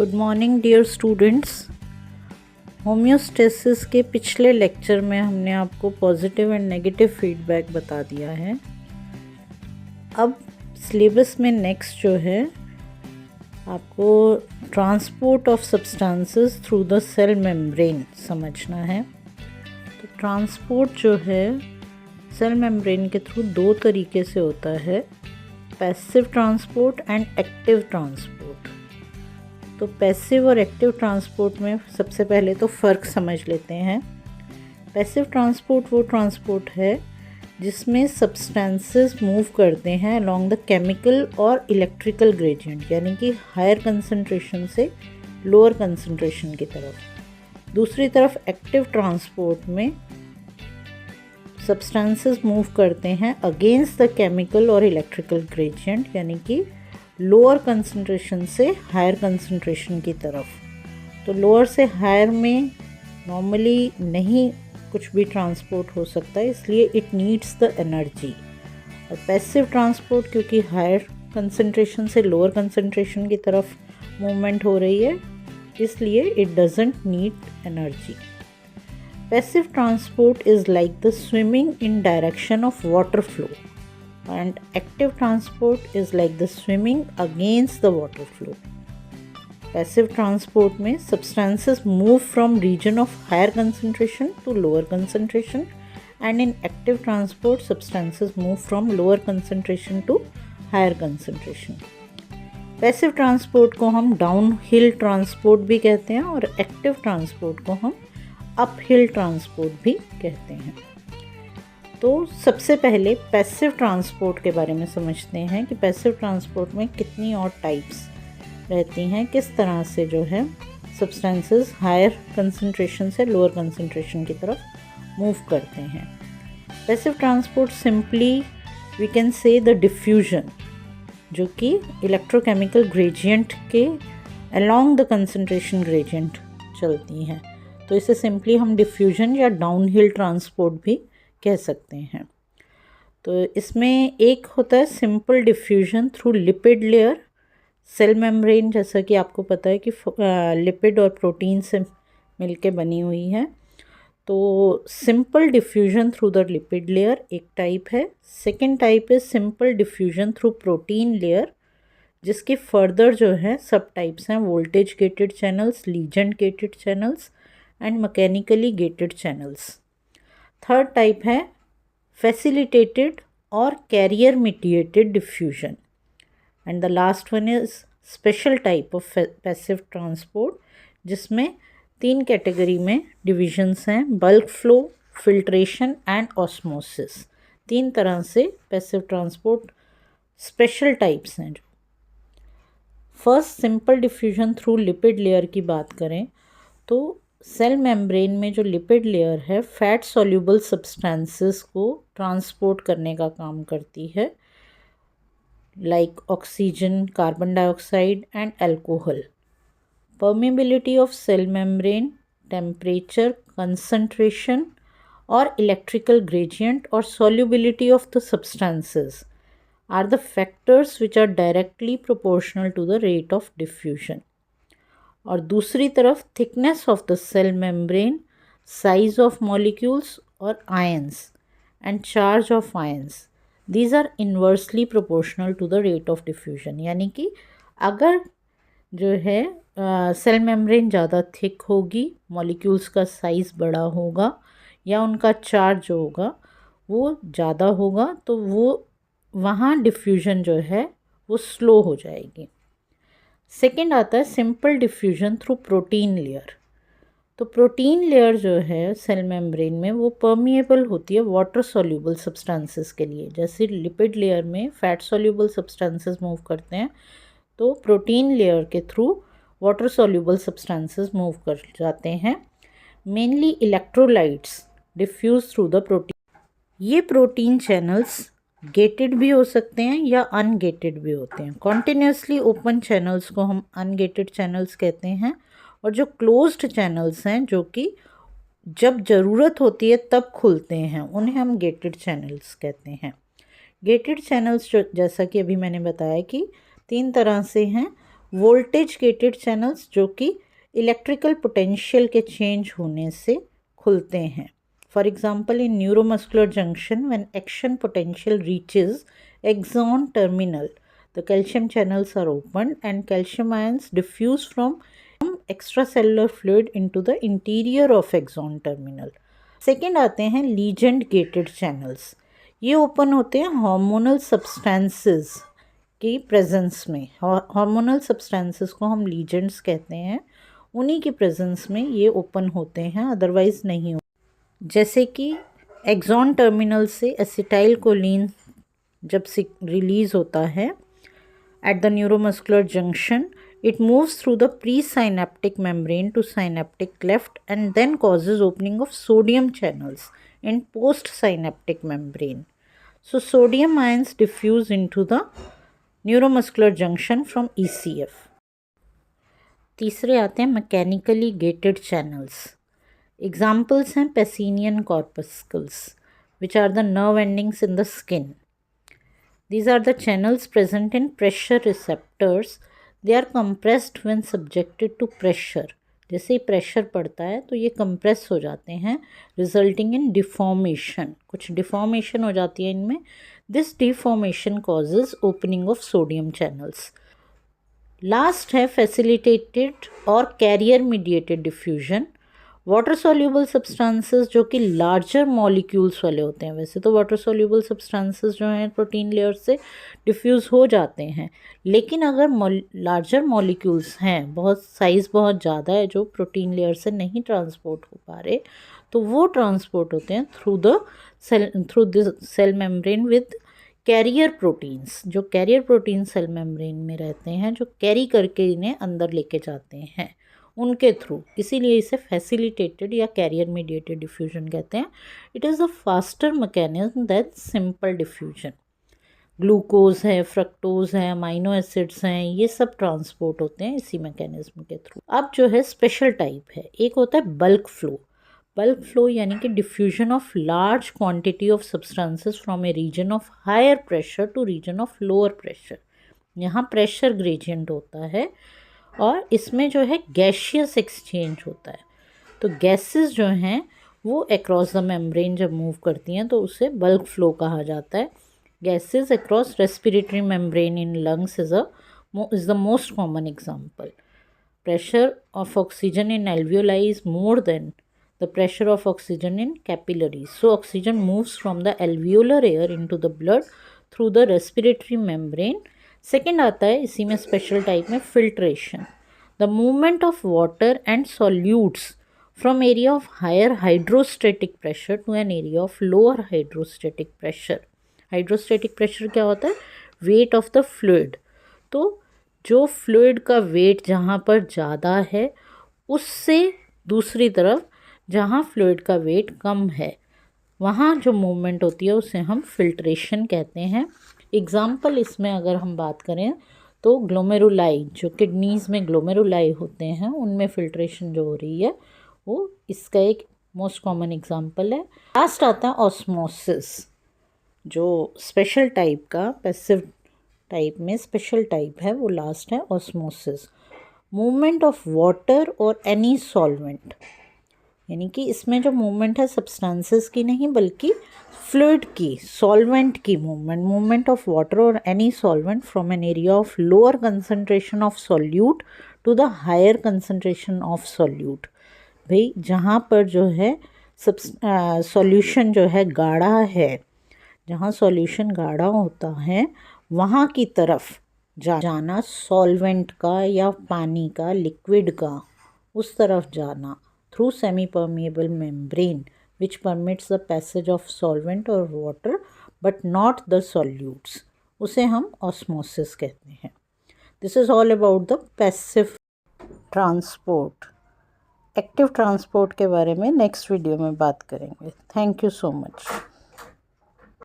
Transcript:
Good morning dear students. Homeostasis के पिछले lecture में हमने आपको पॉजिटिव एंड नेगेटिव फीडबैक बता दिया है। अब सिलेबस में नेक्स्ट जो है आपको transport of substances through the cell membrane समझना है। तो ट्रांसपोर्ट जो है सेल मेम्ब्रेन के थ्रू दो तरीके से होता है, passive transport and active transport. तो पैसिव और एक्टिव ट्रांसपोर्ट में सबसे पहले तो फ़र्क समझ लेते हैं। पैसिव ट्रांसपोर्ट वो ट्रांसपोर्ट है जिसमें सब्सटेंसेस मूव करते हैं अलोंग द केमिकल और इलेक्ट्रिकल ग्रेडियंट, यानी कि हायर कंसंट्रेशन से लोअर कंसंट्रेशन की तरफ। दूसरी तरफ एक्टिव ट्रांसपोर्ट में सब्सटेंसेस मूव करते हैं अगेंस्ट द केमिकल और इलेक्ट्रिकल ग्रेडियंट, यानी कि लोअर कंसंट्रेशन से हायर कंसंट्रेशन की तरफ। तो लोअर से हायर में नॉर्मली नहीं कुछ भी ट्रांसपोर्ट हो सकता है, इसलिए इट नीड्स द एनर्जी। और पैसिव ट्रांसपोर्ट क्योंकि हायर कंसंट्रेशन से लोअर कंसंट्रेशन की तरफ मूवमेंट हो रही है, इसलिए it doesn't need energy. Passive transport is like the swimming in direction of water flow and active transport is like the swimming against the water flow. Passive transport में substances move from region of higher concentration to lower concentration, and in active transport substances move from lower concentration to higher concentration. Passive transport को हम downhill transport भी कहते हैं और active transport को हम uphill transport भी कहते हैं। तो सबसे पहले पैसिव ट्रांसपोर्ट के बारे में समझते हैं कि पैसिव ट्रांसपोर्ट में कितनी और टाइप्स रहती हैं, किस तरह से जो है सब्सटेंसेस हायर कंसंट्रेशन से लोअर कंसंट्रेशन की तरफ मूव करते हैं। Passive transport simply we can say the diffusion, जो कि इलेक्ट्रोकेमिकल ग्रेडियंट के अलोंग द कंसंट्रेशन ग्रेडियंट चलती हैं। तो इसे सिंपली हम डिफ्यूजन या डाउनहिल ट्रांसपोर्ट भी कह सकते हैं। तो इसमें एक होता है simple diffusion through lipid layer. Cell membrane जैसा कि आपको पता है कि लिपिड और प्रोटीन से मिलके बनी हुई है। तो simple diffusion through the lipid layer एक टाइप है। सेकेंड टाइप है simple diffusion through protein layer, जिसके फर्दर जो है सब टाइप्स हैं, voltage gated channels, ligand gated channels and mechanically gated channels. Third type है फैसिलिटेटेड और carrier mediated diffusion, and the last one is special type of passive transport, जिसमें तीन category में डिविजन्स हैं, bulk flow, filtration and osmosis. तीन तरह से passive transport special types हैं। First simple diffusion through lipid layer की बात करें तो सेल मेम्ब्रेन में जो लिपिड लेयर है फैट सॉल्युबल सब्सटेंसेस को ट्रांसपोर्ट करने का काम करती है, like oxygen, carbon dioxide and alcohol. Permeability of cell membrane, temperature, concentration और इलेक्ट्रिकल ग्रेडियंट और solubility of the substances are the factors which are directly proportional to the rate of diffusion. और दूसरी तरफ thickness of the cell membrane, size of molecules और ions and charge of ions, these are inversely proportional to the rate of diffusion. यानी कि अगर जो है cell membrane ज़्यादा थिक होगी, मॉलिक्यूल्स का साइज़ बड़ा होगा या उनका चार्ज जो होगा वो ज़्यादा होगा, तो वो वहाँ डिफ्यूजन जो है वो स्लो हो जाएगी। सेकेंड आता है simple diffusion through protein layer. तो प्रोटीन लेयर जो है सेल मेम्ब्रेन में वो परमिएबल होती है वाटर सॉल्युबल सब्सटेंसेस के लिए। जैसे लिपिड लेयर में फैट सॉल्युबल सब्सटेंसेस मूव करते हैं, तो प्रोटीन लेयर के through water soluble substances move कर जाते हैं। Mainly electrolytes diffuse through the protein. ये प्रोटीन चैनल्स गेटेड भी हो सकते हैं या अनगेटेड भी होते हैं। कॉन्टिन्यूसली ओपन चैनल्स को हम अनगेटेड चैनल्स कहते हैं, और जो क्लोज्ड चैनल्स हैं जो कि जब ज़रूरत होती है तब खुलते हैं, उन्हें हम गेटेड चैनल्स कहते हैं। गेटेड चैनल्स जो जैसा कि अभी मैंने बताया कि तीन तरह से हैं, वोल्टेज गेटेड चैनल्स जो कि इलेक्ट्रिकल पोटेंशियल के चेंज होने से खुलते हैं। For example in neuromuscular junction when action potential reaches axon terminal the calcium channels are open and calcium ions diffuse from extracellular fluid into the interior of axon terminal. Second आते हैं ligand gated channels. ये open होते हैं hormonal substances की presence में। Hormonal substances को हम legends कहते हैं, उन्हीं की प्रेजेंस में ये ओपन होते हैं, अदरवाइज नहीं होते। जैसे कि एक्सॉन टर्मिनल से एसिटाइल कोलिन जब रिलीज होता है at the neuromuscular junction, it moves through the presynaptic membrane to synaptic cleft and then causes opening of sodium channels in postsynaptic membrane. So sodium ions diffuse into the neuromuscular junction from ECF. तीसरे आते हैं mechanically gated channels. Examples हैं Pacinian corpuscles, which are the nerve endings in the skin. These are the channels present in pressure receptors. They are compressed when subjected to pressure. जैसे ही pressure पड़ता है तो ये compress हो जाते हैं, resulting in deformation. कुछ डिफॉर्मेशन हो जाती है इनमें। This deformation causes opening of sodium channels. Last है फैसिलिटेटेड और carrier mediated diffusion. Water soluble substances जो कि लार्जर मॉलिक्यूल्स वाले होते हैं, वैसे तो वाटर सॉल्यूबल सब्सटेंसेस जो हैं प्रोटीन लेयर से डिफ्यूज़ हो जाते हैं, लेकिन अगर लार्जर मॉलिक्यूल्स हैं, बहुत साइज़ बहुत ज़्यादा है जो प्रोटीन लेयर से नहीं ट्रांसपोर्ट हो पा रहे, तो वो ट्रांसपोर्ट होते हैं through the cell membrane with carrier proteins. जो कैरियर प्रोटीन सेल मेम्ब्रेन में रहते हैं, जो कैरी करके इन्हें अंदर लेके जाते हैं, उनके थ्रू। इसीलिए इसे फैसिलिटेटेड या कैरियर मीडिएटेड डिफ्यूजन कहते हैं। It is a faster mechanism than simple diffusion. Glucose है, फ्रक्टोज है, अमाइनो एसिड्स हैं, ये सब ट्रांसपोर्ट होते हैं इसी मैकेनिज्म के थ्रू। अब जो है स्पेशल टाइप है, एक होता है बल्क फ्लो। बल्क फ्लो यानी कि diffusion of large quantity of substances from a region of higher pressure to region of lower pressure. यहाँ प्रेशर ग्रेडियंट होता है और इसमें जो है गैशियस एक्सचेंज होता है। तो गैसेस जो हैं वो अक्रॉस द मेम्ब्रेन जब मूव करती हैं तो उसे बल्क फ्लो कहा जाता है। Gases across respiratory membrane in lungs is the most common example. Pressure of oxygen in alveoli is more than the pressure of oxygen in capillaries. So oxygen moves from the alveolar air into the blood through the respiratory membrane. Second आता है इसी में special type में filtration. The movement of water and solutes from area of higher hydrostatic pressure to an area of lower hydrostatic pressure. Hydrostatic pressure क्या होता है? Weight of the fluid. तो जो फ्लूइड का वेट जहाँ पर ज़्यादा है उससे दूसरी तरफ जहाँ फ्लूइड का वेट कम है वहाँ जो मूवमेंट होती है उसे हम फिल्ट्रेशन कहते हैं। एग्ज़ाम्पल इसमें अगर हम बात करें तो ग्लोमेरुलाई, जो किडनीज़ में ग्लोमेरुलाई होते हैं उनमें फिल्ट्रेशन जो हो रही है वो इसका एक मोस्ट कॉमन एग्जाम्पल है। लास्ट आता है ऑस्मोसिस, जो स्पेशल टाइप का, पैसिव टाइप में स्पेशल टाइप है, वो लास्ट है ऑस्मोसिस। मूवमेंट ऑफ वाटर और एनी सॉल्वेंट, यानी कि इसमें जो मूवमेंट है सब्सटेंसेस की नहीं बल्कि फ्लूइड की, सॉल्वेंट की मूवमेंट। मूवमेंट ऑफ वाटर और any solvent from an area of lower concentration of solute to the higher concentration of solute. भाई जहाँ पर जो है सॉल्यूशन जो है गाढ़ा है, जहाँ सॉल्यूशन गाढ़ा होता है वहाँ की तरफ जाना, सॉल्वेंट का या पानी का, लिक्विड का, उस तरफ जाना through semi-permeable membrane which permits the passage of solvent or water but not the solutes, उसे हम osmosis कहते हैं। This is all about the passive transport. Active transport के बारे में नेक्स्ट वीडियो में बात करेंगे। Thank you so much.